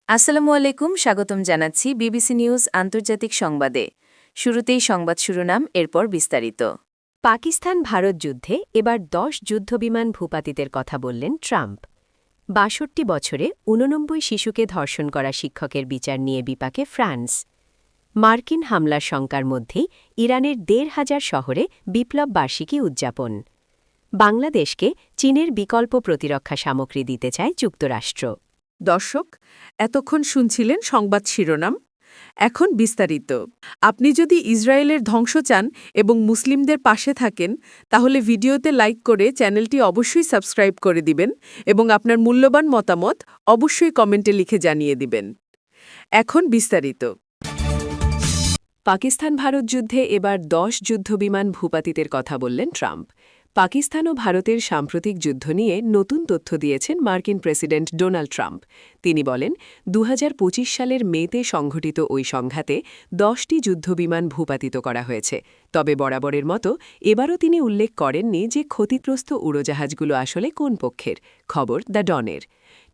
আসসালামু আলাইকুম, স্বাগতম জানাচ্ছি বিবিসি নিউজ আন্তর্জাতিক সংবাদে। শুরুতেই সংবাদ শিরোনাম, এরপর বিস্তারিত। পাকিস্তান ভারত যুদ্ধে এবার ১০ যুদ্ধবিমান ভূপাতিতের কথা বললেন ট্রাম্প। ৬২ বছরে ৮৯ শিশুকে ধর্ষণ করা শিক্ষকের বিচার নিয়ে বিপাকে ফ্রান্স। মার্কিন হামলার শঙ্কার মধ্যেই ইরানের ১৫০০ শহরে বিপ্লব বার্ষিকী উদযাপন। বাংলাদেশকে চীনের বিকল্প প্রতিরক্ষা সামগ্রী দিতে চায় যুক্তরাষ্ট্র। দর্শক, এতক্ষণ শুনছিলেন সংবাদ শিরোনাম। এখন বিস্তারিত। আপনি যদি ইসরায়েলের ধ্বংস চান এবং মুসলিমদের পাশে থাকেন, তাহলে ভিডিওতে লাইক করে চ্যানেলটি অবশ্যই সাবস্ক্রাইব করে দিবেন এবং আপনার মূল্যবান মতামত অবশ্যই কমেন্টে লিখে জানিয়ে দিবেন। এখন বিস্তারিত। পাকিস্তান ভারত যুদ্ধে এবার ১০ যুদ্ধবিমান ভূপাতিতের কথা বললেন ট্রাম্প। পাকিস্তান ও ভারতের সাম্প্রতিক যুদ্ধ নিয়ে নতুন তথ্য দিয়েছেন মার্কিন প্রেসিডেন্ট ডোনাল্ড ট্রাম্প। তিনি বলেন, ২০২৫ সালের মেতে সংঘটিত ওই সংঘাতে ১০টি যুদ্ধবিমান ভূপাতিত করা হয়েছে। তবে বরাবরের মতো এবারও তিনি উল্লেখ করেননি যে ক্ষতিগ্রস্ত উড়োজাহাজগুলো আসলে কোন পক্ষের। খবর দ্য ডনের।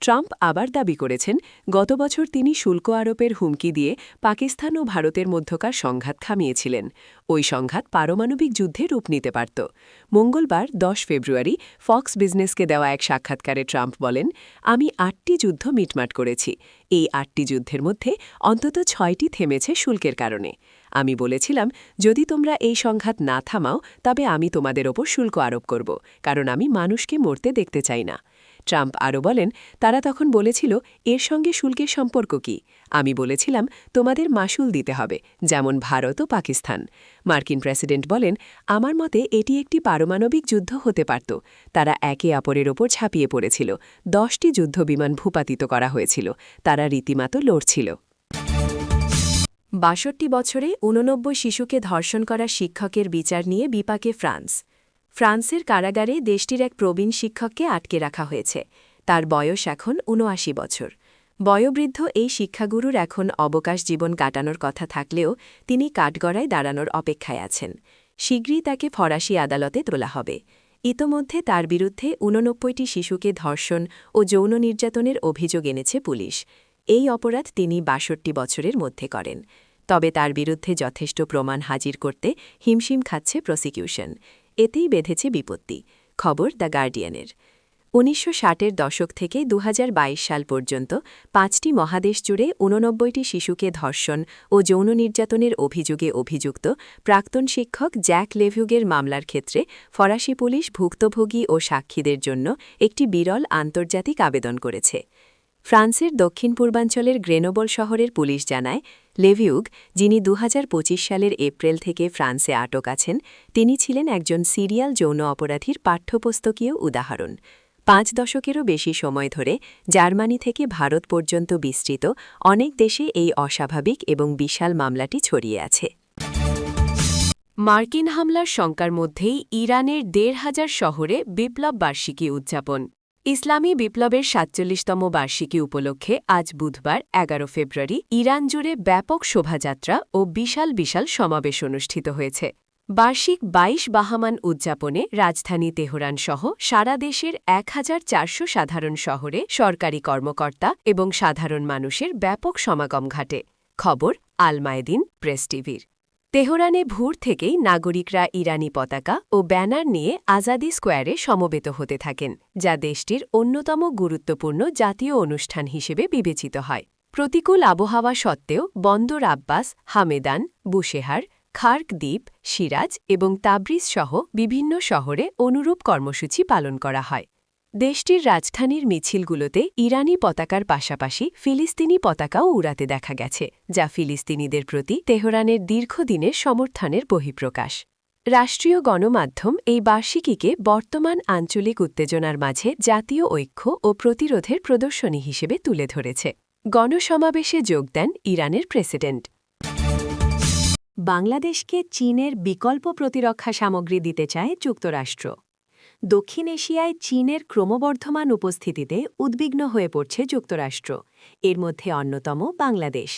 ট্রাম্প আবার দাবি করেছেন, গত বছর তিনি শুল্ক আরোপের হুমকি দিয়ে পাকিস্তান ও ভারতের মধ্যকার সংঘাত থামিয়েছিলেন। ওই সংঘাত পারমাণবিক যুদ্ধে রূপ নিতে পারত। মঙ্গলবার ১০ ফেব্রুয়ারি ফক্স বিজনেসকে দেওয়া এক সাক্ষাৎকারে ট্রাম্প বলেন, আমি ৮টি যুদ্ধ মিটমাট করেছি। এই ৮টি যুদ্ধের মধ্যে অন্তত ৬টি থেমেছে শুল্কের কারণে। আমি বলেছিলাম, যদি তোমরা এই সংঘাত না থামাও তবে আমি তোমাদের ওপর শুল্ক আরোপ করব, কারণ আমি মানুষকে মরতে দেখতে চাই না। ট্রাম্প আরও বলেন, তারা তখন বলেছিল, এর সঙ্গে শুল্কের সম্পর্ক কি? আমি বলেছিলাম, তোমাদের মাশুল দিতে হবে, যেমন ভারত ও পাকিস্তান। মার্কিন প্রেসিডেন্ট বলেন, আমার মতে এটি একটি পারমাণবিক যুদ্ধ হতে পারত। তারা একে অপরের ওপর ঝাঁপিয়ে পড়েছিল। ১০টি যুদ্ধবিমান ভূপাতিত করা হয়েছিল। তারা রীতিমতো লড়ছিল। ৬২ বছরে ৮৯ শিশুকে ধর্ষণ করা শিক্ষকের বিচার নিয়ে বিপাকে ফ্রান্স। ফ্রান্সের কারাগারে দেশটির এক প্রবীণ শিক্ষককে আটকে রাখা হয়েছে। তার বয়স এখন ৭৯ বছর। বয়োবৃদ্ধ এই শিক্ষাগুরুর এখন অবকাশ জীবন কাটানোর কথা থাকলেও তিনি কাঠগড়ায় দাঁড়ানোর অপেক্ষায় আছেন। শীঘ্রই তাকে ফরাসি আদালতে তোলা হবে। ইতোমধ্যে তার বিরুদ্ধে ৮৯টি শিশুকে ধর্ষণ ও যৌন নির্যাতনের অভিযোগ এনেছে পুলিশ। এই অপরাধ তিনি ৬২ বছরের মধ্যে করেন। তবে তার বিরুদ্ধে যথেষ্ট প্রমাণ হাজির করতে হিমশিম খাচ্ছে প্রসিকিউশন। এতেই বেঁধেছে বিপত্তি। খবর দ্য গার্ডিয়ানের। ১৯৬০-এর দশক থেকে ২০২২ সাল পর্যন্ত ৫টি মহাদেশ জুড়ে ৮৯টি শিশুকে ধর্ষণ ও যৌন নির্যাতনের অভিযোগে অভিযুক্ত প্রাক্তন শিক্ষক জ্যাক লেভিউগের মামলার ক্ষেত্রে ফরাসি পুলিশ ভুক্তভোগী ও সাক্ষীদের জন্য একটি বিরল আন্তর্জাতিক আবেদন করেছে। ফ্রান্সের দক্ষিণ পূর্বাঞ্চলের গ্রেনোবল শহরের পুলিশ জানায়, লেভিউগ, যিনি ২০২৫ সালের এপ্রিল থেকে ফ্রান্সে আটক আছেন, তিনি ছিলেন একজন সিরিয়াল যৌন অপরাধীর পাঠ্যপুস্তকীয় উদাহরণ। ৫ দশকেরও বেশি সময় ধরে জার্মানি থেকে ভারত পর্যন্ত বিস্তৃত অনেক দেশে এই অস্বাভাবিক এবং বিশাল মামলাটি ছড়িয়ে আছে। মার্কিন হামলার শঙ্কার মধ্যেই ইরানের ১৫০০ শহরে বিপ্লব বার্ষিকী উদযাপন। ইসলামী বিপ্লবের ৪৭তম বার্ষিকী উপলক্ষে আজ বুধবার ১১ ফেব্রুয়ারি ইরান জুড়ে ব্যাপক শোভাযাত্রা ও বিশাল বিশাল সমাবেশ অনুষ্ঠিত হয়েছে। বার্ষিক ২২ বাহামান উদযাপনে রাজধানী তেহরান সহ সারা দেশের ১,৪০০ সাধারণ শহরে সরকারি কর্মকর্তা এবং সাধারণ মানুষের ব্যাপক সমাগম ঘটে। খবর আল মায়দিন প্রেস টিভির। তেহরানে ভোর থেকেই নাগরিকরা ইরানি পতাকা ও ব্যানার নিয়ে আজাদি স্কোয়ারে সমবেত হতে থাকেন, যা দেশটির অন্যতম গুরুত্বপূর্ণ জাতীয় অনুষ্ঠান হিসেবে বিবেচিত হয়। প্রতিকূল আবহাওয়া সত্ত্বেও বন্দর আব্বাস, হামেদান, বুশেহার, খার্ক দ্বীপ, সিরাজ এবং তাবরিজ সহ বিভিন্ন শহরে অনুরূপ কর্মসূচি পালন করা হয়। দেশটির রাজধানীর মিছিলগুলোতে ইরানি পতাকার পাশাপাশি ফিলিস্তিনি পতাকাও উড়াতে দেখা গেছে, যা ফিলিস্তিনিদের প্রতি তেহরানের দীর্ঘদিনের সমর্থনের বহিঃপ্রকাশ। রাষ্ট্রীয় গণমাধ্যম এই বার্ষিকীকে বর্তমান আঞ্চলিক উত্তেজনার মাঝে জাতীয় ঐক্য ও প্রতিরোধের প্রদর্শনী হিসেবে তুলে ধরেছে। গণসমাবেশে যোগ দেন ইরানের প্রেসিডেন্ট। বাংলাদেশকে চীনের বিকল্প প্রতিরক্ষা সামগ্রী দিতে চায় যুক্তরাষ্ট্র। দক্ষিণ এশিয়ায় চীনের ক্রমবর্ধমান উপস্থিতিতে উদ্বিগ্ন হয়ে পড়ছে যুক্তরাষ্ট্র, এর মধ্যে অন্যতম বাংলাদেশ।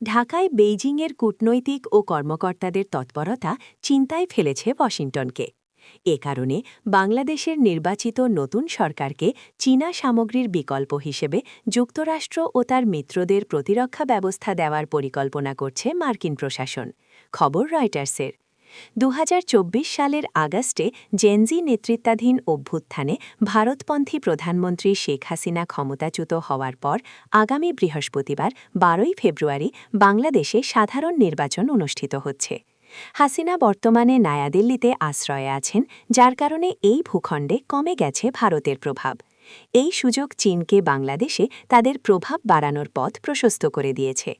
ঢাকায় বেইজিংয়ের কূটনৈতিক ও কর্মকর্তাদের তৎপরতা চিন্তায় ফেলেছে ওয়াশিংটনকে। এ কারণে বাংলাদেশের নির্বাচিত নতুন সরকারকে চীনা সামগ্রীর বিকল্প হিসেবে যুক্তরাষ্ট্র ও তার মিত্রদের প্রতিরক্ষা ব্যবস্থা দেওয়ার পরিকল্পনা করছে মার্কিন প্রশাসন। খবর রয়টার্সের। 2024 সালের আগস্টে জেনজি নেতৃত্বাধীন অভ্যুত্থানে ভারতপন্থী প্রধানমন্ত্রী শেখ হাসিনা ক্ষমতাচ্যুত হওয়ার পর আগামী বৃহস্পতিবার 12 ফেব্রুয়ারি বাংলাদেশে সাধারণ নির্বাচন অনুষ্ঠিত হচ্ছে। হাসিনা বর্তমানে নয়াদিল্লিতে আশ্রয়ে আছেন, যার কারণে এই ভূখণ্ডে কমে গেছে ভারতের প্রভাব। এই সুযোগ চীনকে বাংলাদেশে তাদের প্রভাব বাড়ানোর পথ প্রশস্ত করে দিয়েছে।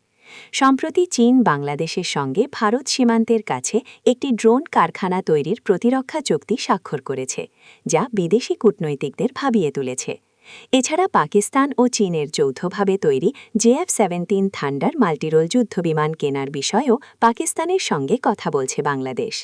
সম্প্রতি চীন বাংলাদেশের সঙ্গে ভারত সীমান্তের কাছে একটি ড্রোন কারখানা তৈরির প্রতিরক্ষা চুক্তি স্বাক্ষর করেছে, যা বিদেশি কূটনৈতিকদের ভাবিয়ে তুলেছে। এছাড়া পাকিস্তান ও চীনের যৌথভাবে তৈরি JF-17 থান্ডার মাল্টিরোল যুদ্ধবিমান কেনার বিষয়েও পাকিস্তানের সঙ্গে কথা বলছে বাংলাদেশ।